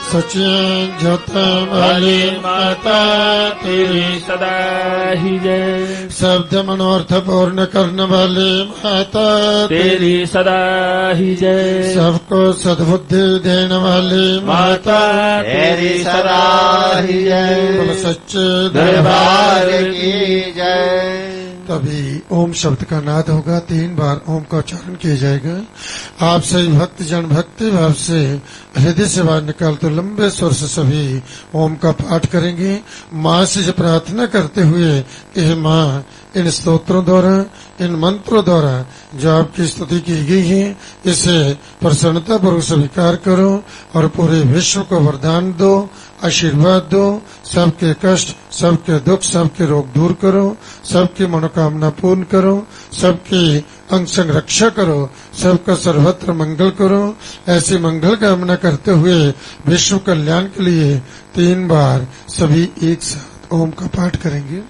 सचेत वाली माता तेरी सदा ही जय। शब्द मनोर्थ पूर्ण करने वाली माता तेरी सदा ही जय। सबको सद्बुद्धि देने वाली माता तेरी सदा ही जय। बोलो सच्चे दरबार की जय। तभी ओम शब्द का नाद होगा, 3 बार ओम का उच्चारण किया जाएगा। आप सभी भक्त जन भक्ति भाव से हृदय से बाहर निकाल तो लंबे स्वर से सभी ओम का पाठ करेंगे, माँ से प्रार्थना करते हुए कि हे माँ, इन स्तोत्रों द्वारा, इन मंत्रों द्वारा जो आपकी स्तुति की गई है, इसे प्रसन्नता पूर्वक स्वीकार करो और पूरे विश्व को वरदान दो, आशीर्वाद दो, सबके कष्ट, सबके दुख, सबके रोग दूर करो, सबकी मनोकामना पूर्ण करो, सबकी अंग संग रक्षा करो, सबका सर्वत्र मंगल करो। ऐसी मंगल कामना करते हुए विश्व कल्याण के लिए 3 बार सभी एक साथ ओम का पाठ करेंगे।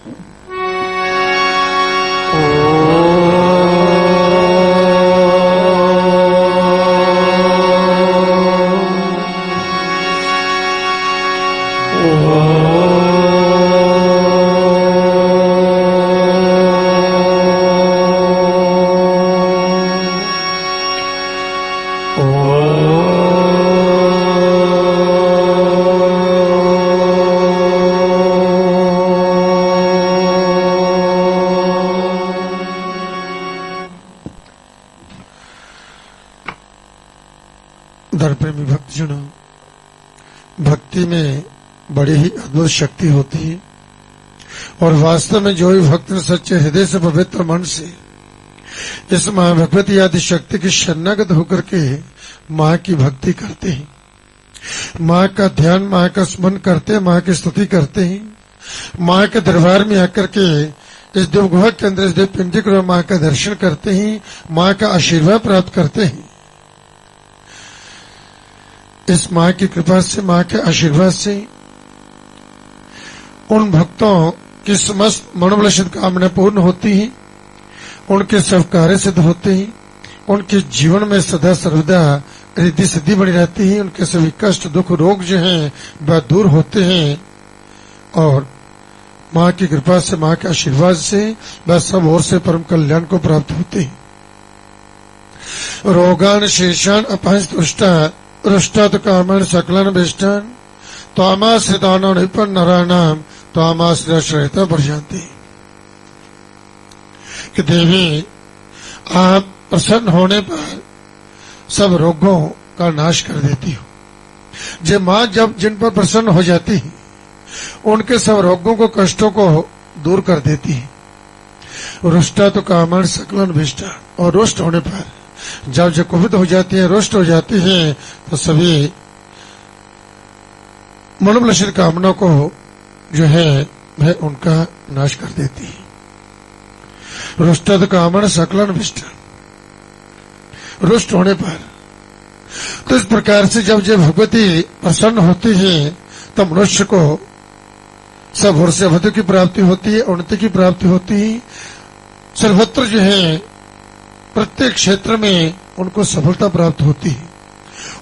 प्रेमी भक्तजनों, भक्ति में बड़ी ही अद्भुत शक्ति होती है और वास्तव में जो भी भक्त सच्चे हृदय से पवित्र मन से इस मां भगवती आदि शक्ति की शरणागत होकर के मां की भक्ति करते हैं, मां का ध्यान, मां का स्मरण करते हैं, मां की स्तुति करते हैं, मां के दरबार में आकर के इस देवगुहा के अंदर इस देव पिंडी को मां का दर्शन करते हैं, मां का आशीर्वाद प्राप्त करते हैं। इस मां की कृपा से, मां के आशीर्वाद से उन भक्तों की समस्त मनोबलसित कामना पूर्ण होती है, उनके सब कार्य सिद्ध होते हैं, उनके जीवन में सदा सर्वदा रिद्धि सिद्धि बनी रहती है, उनके सभी कष्ट दुख रोग जो हैं वह दूर होते हैं और मां की कृपा से, मां के आशीर्वाद से वह सब ओर से परम कल्याण को प्राप्त होते हैं। रोगान शेषान अपहंस तुष्टा रुष्टात कामन सकलन विष्टान त्वामाश्रितानां निपन्न नराणां त्वामाश्रयता प्रशांति। कि देवी, आप प्रसन्न होने पर सब रोगों का नाश कर देती हो। जे मां जब जिन पर प्रसन्न हो जाती है उनके सब रोगों को, कष्टों को दूर कर देती है। रुष्टा तो कामन सकलन विष्टा, और रुष्ट होने पर जब जो कुपित हो जाती है, रुष्ट हो जाती है, तो सभी मनोबलसित कामना को जो है वह उनका नाश कर देती है। रुष्टद कामन सकलन विष्ट, रुष्ट होने पर तो इस प्रकार से जब भगवती प्रसन्न होती है तब मनुष्य को सब ओर से अवधि की प्राप्ति होती है, उन्नति की प्राप्ति होती है। सर्वत्र जो है प्रत्येक क्षेत्र में उनको सफलता प्राप्त होती है।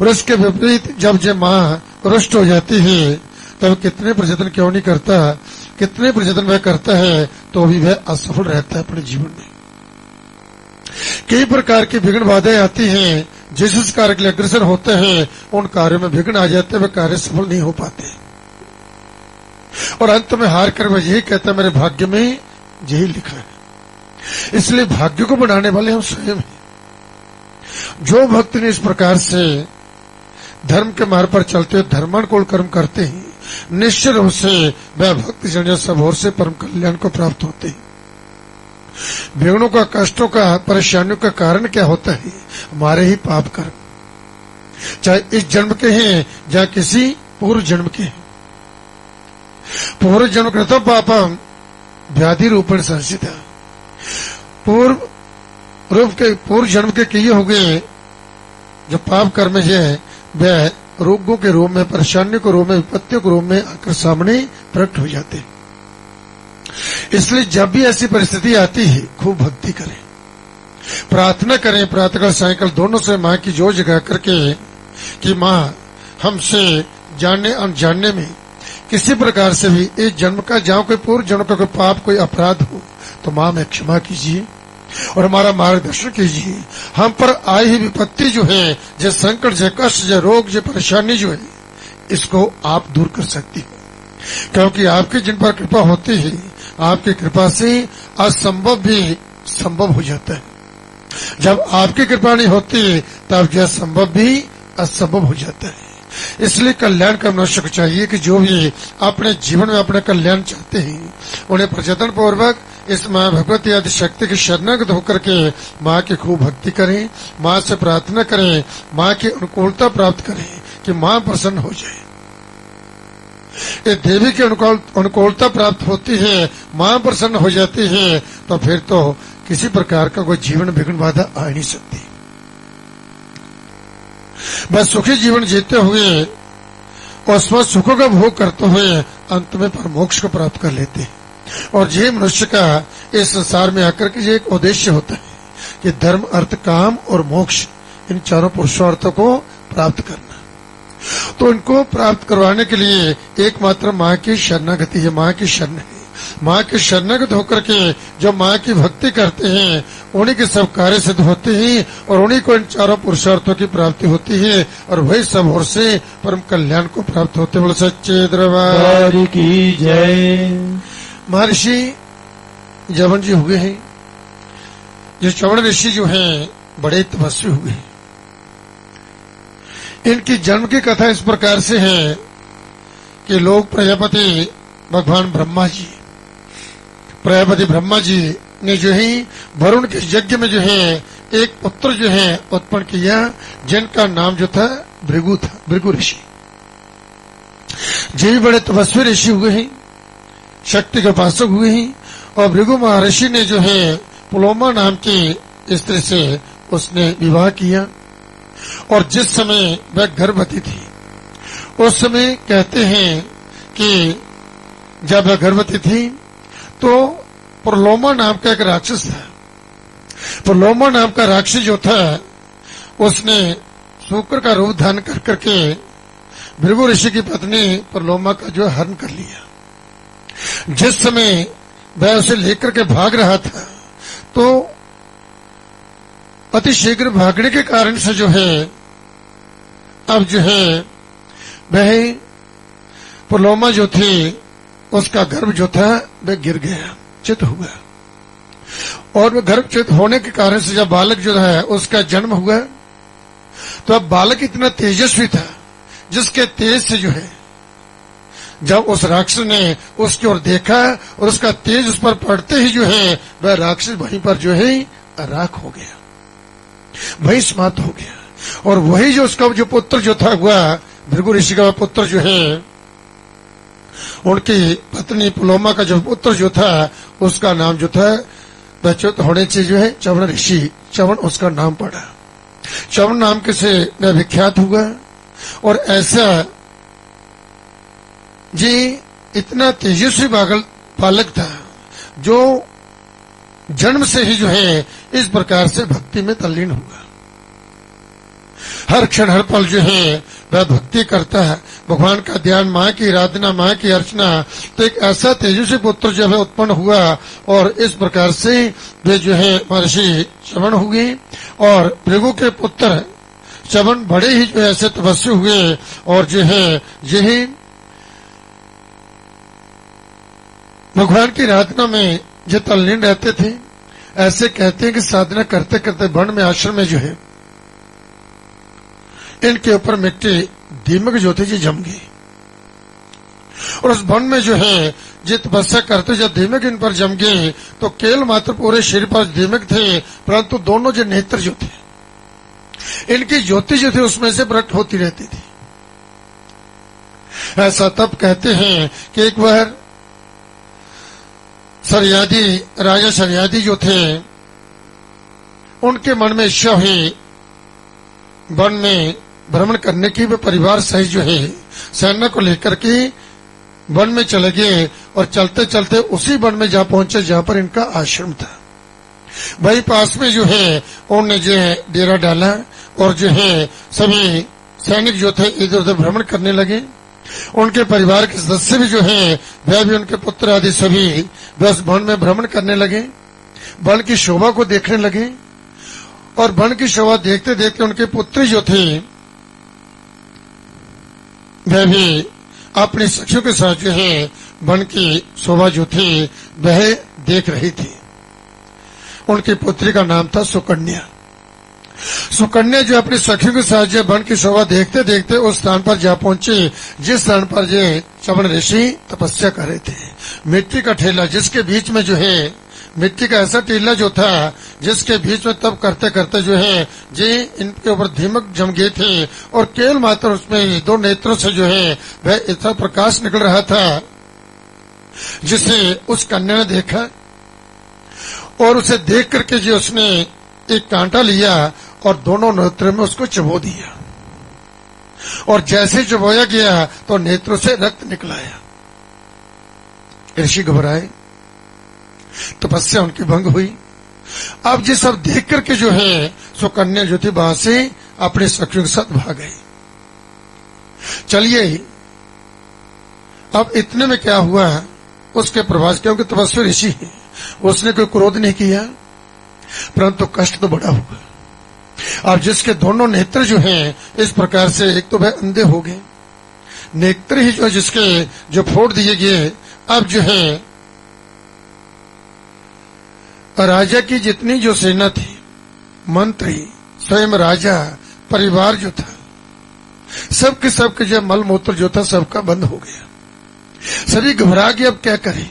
और इसके विपरीत जब मां रुष्ट हो जाती है तब कितने प्रयत्न क्यों नहीं करता, कितने प्रयत्न वह करता है तो भी वह असफल रहता है अपने जीवन में। कई प्रकार की विघ्न बाधाएं आती हैं, जिस कार्य के लिए अग्रसर होते हैं उन कार्यों में विघ्न आ जाते हैं, वे कार्य सफल नहीं हो पाते और अंत में हार कर वह यही कहता है मेरे भाग्य में यही लिखा है। इसलिए भाग्य को बनाने वाले हम स्वयं हैं। जो भक्त ने इस प्रकार से धर्म के मार्ग पर चलते हुए धर्मानुकूल कर्म करते हैं, निश्चित रूप से वह भक्त जन सब ओर से परम कल्याण को प्राप्त होते हैं। विघ्नों का, कष्टों का, परेशानियों का कारण क्या होता है? हमारे ही पाप कर्म, चाहे इस जन्म के हैं या किसी पूर्व जन्म के हैं। पूर्व जन्म कृतम पापम व्याधि रूपेण संसिता, पूर्व जन्म के किए हो गए जो पाप कर्म है वह रोगों के रूप में, परेशानियों के रूप में, विपत्तियों के रूप में आकर सामने प्रकट हो जाते हैं। इसलिए जब भी ऐसी परिस्थिति आती है खूब भक्ति करें, प्रार्थना करें, प्रातःकाल सायंकाल दोनों से मां की जोर जगा करके कि मां हमसे जानने अनजानने में किसी प्रकार से भी इस जन्म का जहाँ कोई पूर्व जन्म का कोई पाप कोई अपराध हो तो मां में क्षमा कीजिए और हमारा मार्गदर्शन कीजिए। हम पर आई हुई विपत्ति जो है, जो संकट, जो कष्ट, जो रोग, जो परेशानी जो है, इसको आप दूर कर सकती हो, क्योंकि आपकी जिन पर कृपा होती है, आपकी कृपा से असंभव भी संभव हो जाता है। जब आपकी कृपा नहीं होती तब यह संभव भी असंभव हो जाता है। इसलिए कल्याण का मनुष्य को चाहिए कि जो भी अपने जीवन में अपने कल्याण चाहते हैं उन्हें प्रयत्न पूर्वक इस मां भगवती आदि शक्ति की शरणागत होकर के मां की खूब भक्ति करें, मां से प्रार्थना करें, मां की अनुकूलता प्राप्त करें कि मां प्रसन्न हो जाए। ये देवी की अनुकूलता प्राप्त होती है, मां प्रसन्न हो जाती है, तो फिर तो किसी प्रकार का कोई जीवन विघ्न बाधा आ नहीं सकती। बस सुखी जीवन जीते हुए और स्व सुखों का भोग करते हुए अंत में पर मोक्ष को प्राप्त कर लेते हैं। और यही मनुष्य का इस संसार में आकर के एक उद्देश्य होता है कि धर्म, अर्थ, काम और मोक्ष, इन चारों पुरुषार्थों को प्राप्त करना। तो इनको प्राप्त करवाने के लिए एकमात्र मां की शरणागति है, मां की शरण है। मां के शरणागत होकर के जो मां की भक्ति करते हैं उन्हीं के सब कार्य सिद्ध होते हैं और उन्हीं को इन चारों पुरुषार्थों की प्राप्ति होती है और वही सब ओर से परम कल्याण को प्राप्त होते। बोलो सच्चे दरबार की जय। महर्षि जवन जी हुए हैं, जो चवन ऋषि जो हैं बड़े तपस्वी हुए हैं। इनकी जन्म की कथा इस प्रकार से है कि लोग प्रजापति भगवान ब्रह्मा जी, प्रजापति ब्रह्मा जी ने जो है वरुण के यज्ञ में जो है एक पुत्र जो है उत्पन्न किया, जिनका नाम जो था भृगु था, भृगु ऋषि। जी बड़े तपस्वी ऋषि हुए हैं, शक्ति के उपासक हुए हैं और भृगु महर्षि ने जो है पुलोमा नाम की स्त्री से उसने विवाह किया। और जिस समय वह गर्भवती थी उस समय कहते हैं कि जब वह गर्भवती थी तो प्रलोमा नाम का एक राक्षस था। प्रलोमा नाम का राक्षस जो था उसने शुक्र का रूप धारण कर करके भृगु ऋषि की पत्नी प्रलोमा का जो हरण कर लिया। जिस समय वह उसे लेकर के भाग रहा था तो अति शीघ्र भागने के कारण से जो है अब जो है वह प्रलोमा जो थी उसका गर्भ जो था वह गिर गया, चित हुआ। और वह गर्भचित होने के कारण से जब बालक जो है उसका जन्म हुआ तो अब बालक इतना तेजस्वी था जिसके तेज से जो है जब उस राक्षस ने उसकी ओर देखा और उसका तेज उस पर पड़ते ही जो है वह राक्षस वहीं पर जो है राख हो गया, वही समाप्त हो गया। और वही जो उसका जो पुत्र जो था हुआ भृगु ऋषि का पुत्र जो है उनकी पत्नी पुलोमा का जो पुत्र जो था उसका नाम जो था बच्चों होने से जो है चवन ऋषि, चवन उसका नाम पड़ा। चवन नाम के से वह विख्यात हुआ। और ऐसा जी इतना तेजस्वी बालक था जो जन्म से ही जो है इस प्रकार से भक्ति में तल्लीन हुआ। हर क्षण हर पल जो है वह भक्ति करता है, भगवान का ध्यान, मां की आराधना, मां की अर्चना। तो एक ऐसा तेजस्वी पुत्र जो है उत्पन्न हुआ और इस प्रकार से वे जो है महर्षि चवन हुए। और भृगु के पुत्र चवन बड़े ही जो ऐसे तपस्वी हुए और जो है यही भगवान की आराधना में जो तल्लीन रहते थे। ऐसे कहते हैं कि साधना करते करते वन में आश्रम में जो है इनके ऊपर मिट्टी दीमक जो थी जी जम गई और उस वन में जो है जो तपस्या करते जब दीमक इन पर जम गए तो केवल मात्र पूरे शरीर पर दीमक थे, परंतु दोनों जो नेत्र जो थे इनकी ज्योति जो थी उसमें से प्रकट होती रहती थी। ऐसा तब कहते हैं कि एक बार शर्यादी राजा शर्यादी जो थे उनके मन में इच्छा हुई वन में भ्रमण करने की। वे परिवार सहित जो है सेना को लेकर के वन में चले गए और चलते चलते उसी वन में जा पहुंचे जहां पर इनका आश्रम था। वही पास में जो है उन्होंने जो है डेरा डाला और जो है सभी सैनिक जो थे इधर उधर भ्रमण करने लगे। उनके परिवार के सदस्य भी जो है वह भी उनके पुत्र आदि सभी बस वन में भ्रमण करने लगे, वन की शोभा को देखने लगे। और वन की शोभा देखते देखते उनके पुत्री जो थे वह भी अपनी सखियों के साथ जो है वन की शोभा जो थी वह देख रही थी। उनकी पुत्री का नाम था सुकन्या। सुकन्या जो अपनी सखियों के साथ जो वन की शोभा देखते देखते उस स्थान पर जा पहुंची जिस स्थान पर जो चवन ऋषि तपस्या कर रहे थे। मिट्टी का ठेला जिसके बीच में जो है मिट्टी का ऐसा टीला जो था जिसके बीच में तब करते करते जो है जी इनके ऊपर दीमक जम गए थे और केवल मात्र उसमें दो नेत्रों से जो है वह इतना प्रकाश निकल रहा था जिसे उस कन्या ने देखा और उसे देख करके जो उसने एक कांटा लिया और दोनों नेत्रों में उसको चबो दिया और जैसे चबोया गया तो नेत्रों से रक्त निकलाया। ऋषि घबराए, तपस्या उनकी भंग हुई। अब ये सब देख करके जो है सुकन्या जो थी वहां से अपने सखियों के साथ भाग गई। चलिए अब इतने में क्या हुआ, उसके प्रभास क्योंकि तपस्वी ऋषि है उसने कोई क्रोध नहीं किया परंतु कष्ट तो बड़ा हुआ। अब जिसके दोनों नेत्र जो हैं इस प्रकार से एक तो वह अंधे हो गए, नेत्र ही जो जिसके जो फोड़ दिए गए। अब जो है राजा की जितनी जो सेना थी, मंत्री, स्वयं राजा, परिवार जो था, सबके सबके जो मल मूत्र जो था सबका बंद हो गया। सभी घबरा गए अब क्या करें।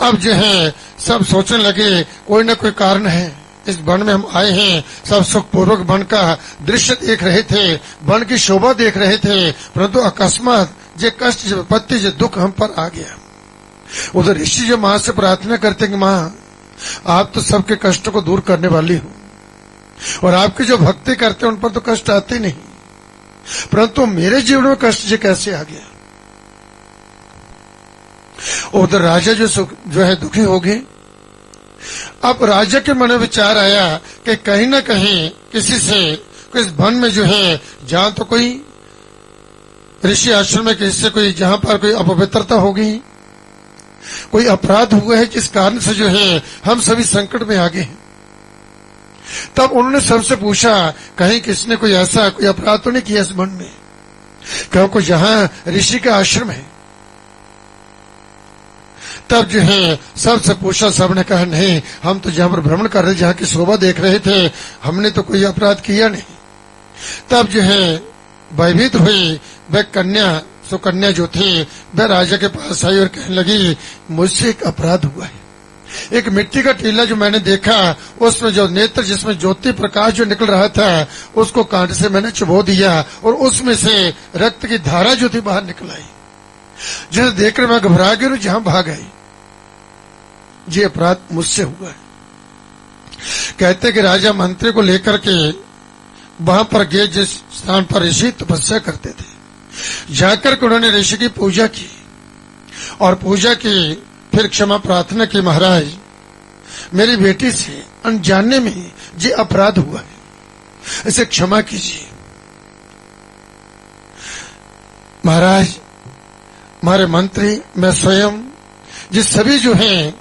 अब जो है सब सोचने लगे कोई न कोई कारण है, इस वन में हम आए हैं, सब सुखपूर्वक वन का दृश्य देख रहे थे, वन की शोभा देख रहे थे, परंतु अकस्मात जो कष्ट जो विपत्ति जो दुख हम पर आ गया। उधर ऋषि जो मां से प्रार्थना करते कि मां आप तो सबके कष्टों को दूर करने वाली हो और आपकी जो भक्ति करते उन पर तो कष्ट आते नहीं, परंतु मेरे जीवन में कष्ट जो कैसे आ गया। उधर राजा जो है दुखी हो गए। अब राजा के मन में विचार आया कि कहीं न कहीं किसी से इस वन में जो है जहां तो कोई ऋषि आश्रम में किसी से कोई जहां पर कोई अपवित्रता होगी, कोई अपराध हुआ है जिस कारण से जो है हम सभी संकट में आ गए हैं। तब उन्होंने सबसे पूछा कहीं किसने कोई ऐसा कोई अपराध तो नहीं किया इस वन में, क्योंकि जहां ऋषि का आश्रम है। तब जो है सबसे पूछा, सबने कहा नहीं हम तो जहां पर भ्रमण कर रहे जहां की शोभा देख रहे थे हमने तो कोई अपराध किया नहीं। तब जो है भयभीत हुई वह कन्या सुकन्या जो थी वह राजा के पास आई और कहने लगी मुझसे एक अपराध हुआ है। एक मिट्टी का टीला जो मैंने देखा उसमें जो नेत्र जिसमें ज्योति प्रकाश जो निकल रहा था उसको कांटे से मैंने चबो दिया और उसमें से रक्त की धारा जो थी बाहर निकल आई, जिसे देखकर मैं घबरा गई और जहां भाग आई। ये अपराध मुझसे हुआ है। कहते कि राजा मंत्री को लेकर के वहां पर गए जिस स्थान पर ऋषि तपस्या करते थे, जाकर के उन्होंने ऋषि की पूजा की और पूजा की फिर क्षमा प्रार्थना की, महाराज मेरी बेटी से अनजाने में ये अपराध हुआ है, इसे क्षमा कीजिए। महाराज हमारे मंत्री मैं स्वयं जिस सभी जो हैं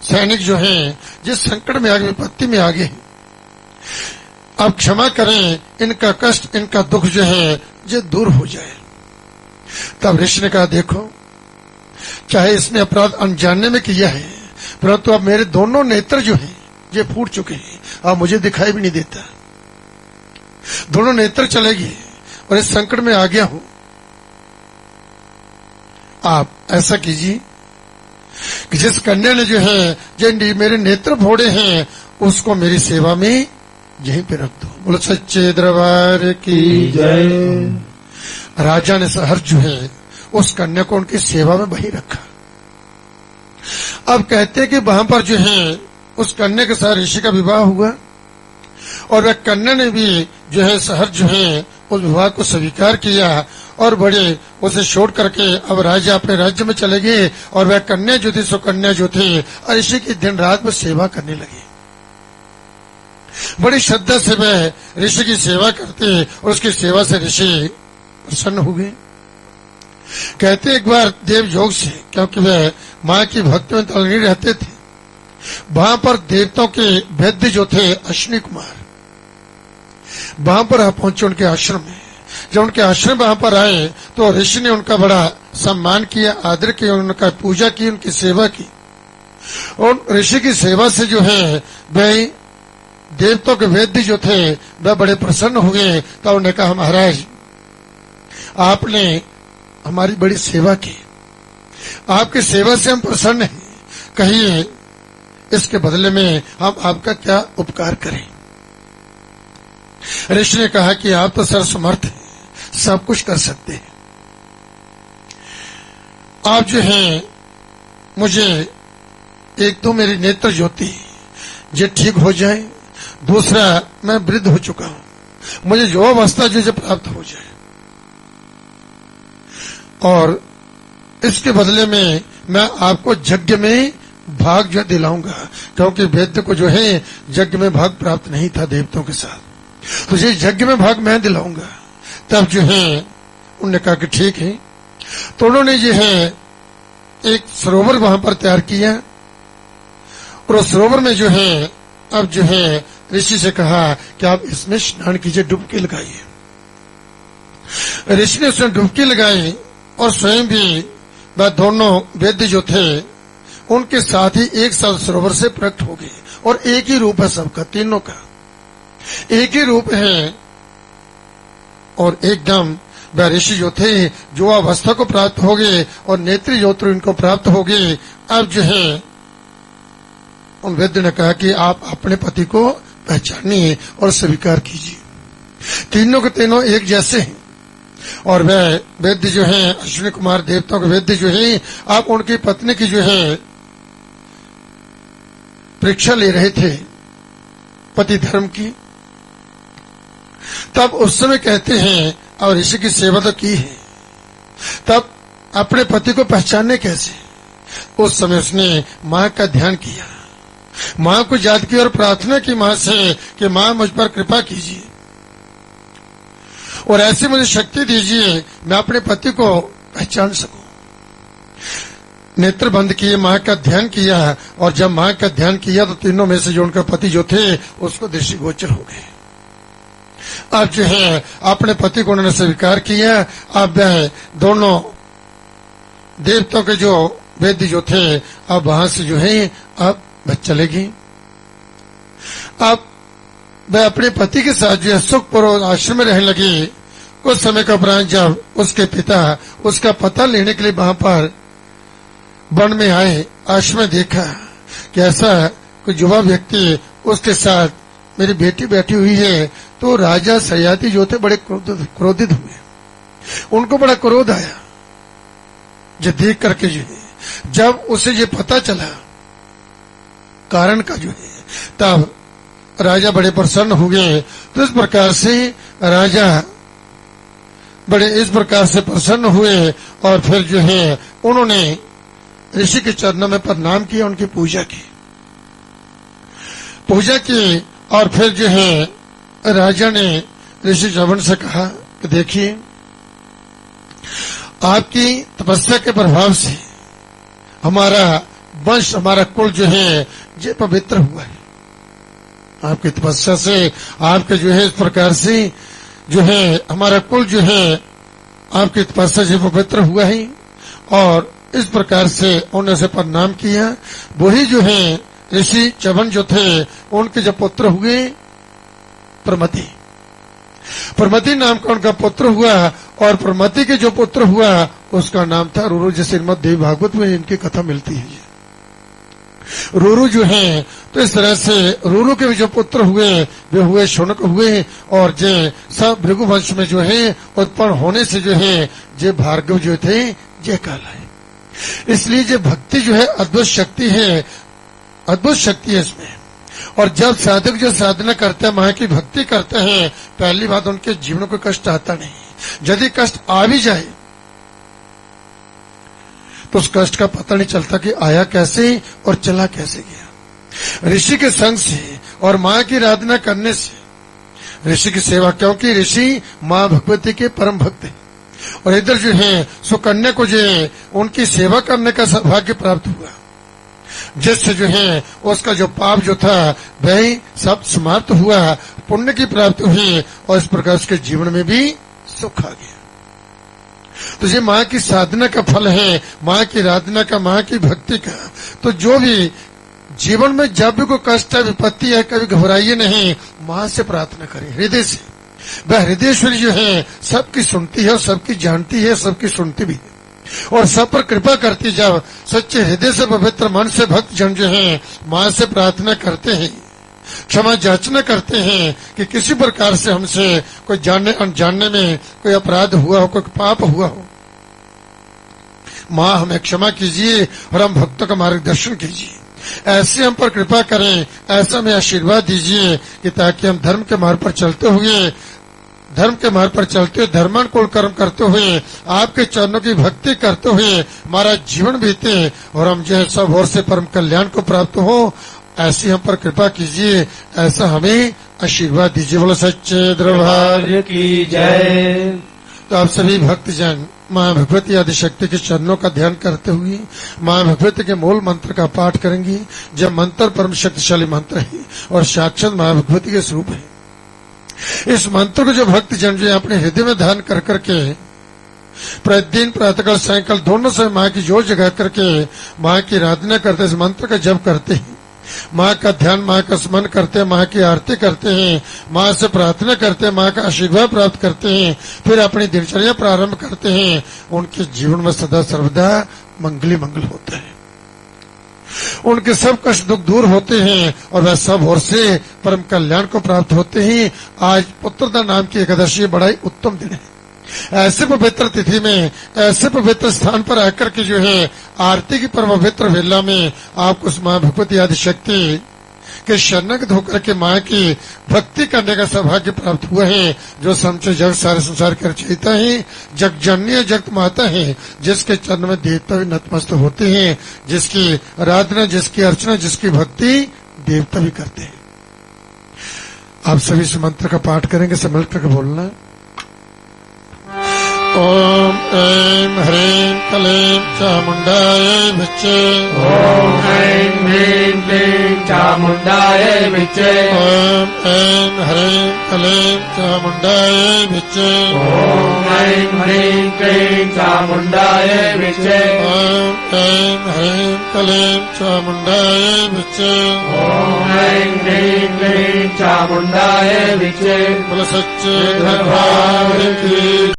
सैनिक जो हैं जिस संकट में आगे विपत्ति में आगे हैं, आप क्षमा करें, इनका कष्ट इनका दुख जो है ये दूर हो जाए। तब ऋषि ने कहा देखो चाहे इसने अपराध अनजाने में किया है परंतु अब मेरे दोनों नेत्र जो हैं ये फूट चुके हैं, अब मुझे दिखाई भी नहीं देता, दोनों नेत्र चले गए और इस संकट में आ गया हूं। आप ऐसा कीजिए कि जिस कन्या ने जो है जिन मेरे नेत्र फोड़े हैं उसको मेरी सेवा में यहीं पे रख दो। बोलो सच्चे दरबार की जय। राजा ने सहर्ष जो है उस कन्या को उनकी सेवा में वहीं रखा। अब कहते कि वहां पर जो है उस कन्या के साथ ऋषि का विवाह हुआ और वह कन्या ने भी जो है सहर्ष जो है उस विवाह को स्वीकार किया और बड़े उसे छोड़ करके अब राजा अपने राज्य में चले गए और वह कन्या जो थी सुकन्या जो थी ऋषि की दिन रात में सेवा करने लगी। बड़ी श्रद्धा से वह ऋषि की सेवा करते और उसकी सेवा से ऋषि प्रसन्न हुए। कहते एक बार देव योग से, क्योंकि वे मां की भक्ति में तल्लीन रहते थे, वहां पर देवताओं के वैद्य जो थे अश्विनी कुमार, वहां पर आप पहुंचे उनके आश्रम में। जब उनके आश्रम वहां पर आए तो ऋषि ने उनका बड़ा सम्मान किया, आदर किया, उनका पूजा की, उनकी सेवा की। और ऋषि की सेवा से जो है वे देवताओं के वैद्य जो थे वह बड़े प्रसन्न हुए। तो उन्होंने कहा, महाराज आपने हमारी बड़ी सेवा की, आपकी सेवा से हम प्रसन्न हैं, कहिए इसके बदले में हम आपका क्या उपकार करें। ऋषि ने कहा कि आप तो सर्वसमर्थ हैं, सब कुछ कर सकते हैं। आप जो हैं मुझे एक तो मेरी नेत्र ज्योति जो ठीक हो जाए, दूसरा मैं वृद्ध हो चुका हूं, मुझे जो अवस्था जो प्राप्त हो जाए, और इसके बदले में मैं आपको यज्ञ में भाग जो दिलाऊंगा, क्योंकि वैद्य को जो है यज्ञ में भाग प्राप्त नहीं था देवताओं के साथ, तो ये यज्ञ में भाग मैं दिलाऊंगा। तब जो है उन्होंने कहा कि ठीक है। तो उन्होंने जो है एक सरोवर वहां पर तैयार किया, और उस सरोवर में जो है अब जो है ऋषि से कहा कि आप इसमें स्नान कीजिए, डुबकी लगाइए। ऋषि ने उसमें डुबकी लगाई और स्वयं भी वह दोनों वैद्य जो थे उनके साथ ही एक साथ सरोवर से प्रकट हो गए। और एक ही रूप है सबका, तीनों का एक ही रूप है। और एकदम वह ऋषि जो थे जो अवस्था को प्राप्त हो गए और नेत्री ज्योति इनको प्राप्त हो गए। अब जो है उन वैद्य ने कहा कि आप अपने पति को पहचानिए और स्वीकार कीजिए। तीनों के तीनों एक जैसे हैं। और वह वैद्य जो है अश्विनी कुमार देवताओं के वैद्य जो है, आप उनकी पत्नी की जो है परीक्षा ले रहे थे पति धर्म की। तब उस समय कहते हैं, और ऋषि की सेवा तो की है, तब अपने पति को पहचानने कैसे। उस समय उसने मां का ध्यान किया, मां को याद किया और प्रार्थना की मां से कि मां मुझ पर कृपा कीजिए और ऐसी मुझे शक्ति दीजिए मैं अपने पति को पहचान सकूं। नेत्र बंद किए, मां का ध्यान किया, और जब मां का ध्यान किया तो तीनों में से जो उनका पति जो थे उसको दृष्टिगोचर हो गए। अब जो है अपने पति को उन्होंने स्वीकार किया। अब दोनों देवताओं के जो वैद्य जो थे अब वहां से जो है अब वह चले गई। अब वह अपने पति के साथ जो है सुखपूर्वक आश्रम में रहने लगी। कुछ समय के उपरांत जब उसके पिता उसका पता लेने के लिए वहां पर वन में आए, आश्रम में देखा कि ऐसा कोई युवा व्यक्ति उसके साथ मेरी बेटी बैठी हुई है, तो राजा सयाती जो थे बड़े क्रोधित हुए। उनको बड़ा क्रोध आया जो देख करके जो है। जब उसे ये पता चला कारण का जो है, तब राजा बड़े प्रसन्न हो गए। तो इस प्रकार से राजा बड़े इस प्रकार से प्रसन्न हुए और फिर जो है उन्होंने ऋषि के चरणों में प्रणाम किया, उनकी पूजा की और फिर जो है राजा ने ऋषि चवन से कहा कि देखिए आपकी तपस्या के प्रभाव से हमारा वंश, हमारा कुल जो है ये पवित्र हुआ है। आपकी तपस्या से आपके जो है इस प्रकार से जो है हमारा कुल जो है आपकी तपस्या से पवित्र हुआ है। और इस प्रकार से उन्होंने से प्रणाम किया। वही जो है ऋषि चवन जो थे उनके जो पुत्र हुए प्रमति नाम का उनका पुत्र हुआ। और प्रमति के जो पुत्र हुआ उसका नाम था रुरु। जैसे श्रीमद् देवी भागवत में इनकी कथा मिलती है। रुरु जो है, तो इस तरह से रुरु के जो पुत्र हुए वे हुए शौनक हुए। और जे सब भृगु वंश में जो है उत्पन्न होने से जो है जे भार्गव जो थे जे कहलाए। इसलिए जो भक्ति जो है अद्भुत शक्ति है, अद्भुत शक्ति है इसमें। और जब साधक जो साधना करते हैं, मां की भक्ति करते हैं, पहली बात उनके जीवन को कष्ट आता नहीं। यदि कष्ट आ भी जाए तो उस कष्ट का पता नहीं चलता कि आया कैसे और चला कैसे गया। ऋषि के संग से और मां की आराधना करने से, ऋषि की सेवा, क्योंकि ऋषि मां भगवती के परम भक्त हैं। और इधर जो है सुकन्या को जो है उनकी सेवा करने का सौभाग्य प्राप्त हुआ, जिससे जो है उसका जो पाप जो था वही सब समाप्त हुआ, पुण्य की प्राप्ति हुई और इस प्रकार उसके जीवन में भी सुख आ गया। तो ये माँ की साधना का फल है, माँ की आराधना का, माँ की भक्ति का। तो जो भी जीवन में जब भी कोई कष्ट है, विपत्ति है, कभी घबराइए नहीं, माँ से प्रार्थना करें हृदय से। वह हृदयेश्वरी जो है सबकी सुनती है और सबकी जानती है, सबकी सुनती भी है और सब पर कृपा करती। जब सच्चे हृदय से पवित्र मन से भक्त जन जो है माँ से प्रार्थना करते हैं, क्षमा याचना करते हैं कि किसी प्रकार से हमसे कोई जानने अनजानने में कोई अपराध हुआ हो, कोई पाप हुआ हो, माँ हमें क्षमा कीजिए और हम भक्तों का मार्गदर्शन कीजिए, ऐसे हम पर कृपा करें, ऐसा हमें आशीर्वाद दीजिए कि ताकि हम धर्म के मार्ग पर चलते हुए धर्मानुकूल कर्म करते हुए आपके चरणों की भक्ति करते हुए हमारा जीवन बीते और हम जो है सब ओर से परम कल्याण को प्राप्त हो, ऐसी हम पर कृपा कीजिए, ऐसा हमें आशीर्वाद दीजिए। बोलो सच्चे दरबार की जय। तो आप सभी भक्तजन माँ भगवती आदि शक्ति के चरणों का ध्यान करते हुए माँ भगवती के मूल मंत्र का पाठ करेंगे। जब मंत्र परम शक्तिशाली मंत्र है और साक्षात माँ भगवती के स्वरूप है। इस मंत्र को जो भक्तजन जो अपने हृदय में ध्यान कर करके प्रतिदिन प्रातःकाल सायंकाल दोनों समय माँ की जोर जगा करके माँ की आराधना करते, इस मंत्र का जप करते हैं, माँ का ध्यान, माँ का स्मरण करते हैं, माँ की आरती करते हैं, माँ से प्रार्थना करते हैं, माँ का आशीर्वाद प्राप्त करते हैं, फिर अपनी दिनचर्या प्रारंभ करते हैं, उनके जीवन में सदा सर्वदा मंगली मंगल होता है, उनके सब कष्ट दुख दूर होते हैं और वह सब ओर से परम कल्याण को प्राप्त होते हैं। आज पुत्रदा नाम की एकादशी बड़ा ही उत्तम दिन है। ऐसे पवित्र तिथि में, ऐसे पवित्र स्थान पर आकर के जो है आरती की परम पवित्र वेला में आपको उस माँ भगवती आदि शक्ति के शरणगत होकर के माँ की भक्ति करने का सौभाग्य प्राप्त हुआ है, जो समझे जग सारे संसार की रचयिता है, जग जननी जगत माता है, जिसके चरण में देवता भी नतमस्तक होते हैं, जिसकी आराधना, जिसकी अर्चना, जिसकी भक्ति देवता भी करते हैं। आप सभी इस मंत्र का पाठ करेंगे, सब मिलकर के बोलना। ओम ऐं ह्रीं क्लीं चामुण्डाय विच्चे। ओम ऐं ह्रीं क्लीं चामुण्डाय विच्चे। ओम ऐं ह्रीं क्लीं चामुण्डाय विच्चे। ओम ऐं ह्रीं क्लीं चामुण्डाय विच्चे। ओम ऐं ह्रीं क्लीं चामुण्डाय विच्चे। ओम ऐं ह्रीं क्लीं चामुण्डाय विच्चे। बोलो सच्चे दरबार की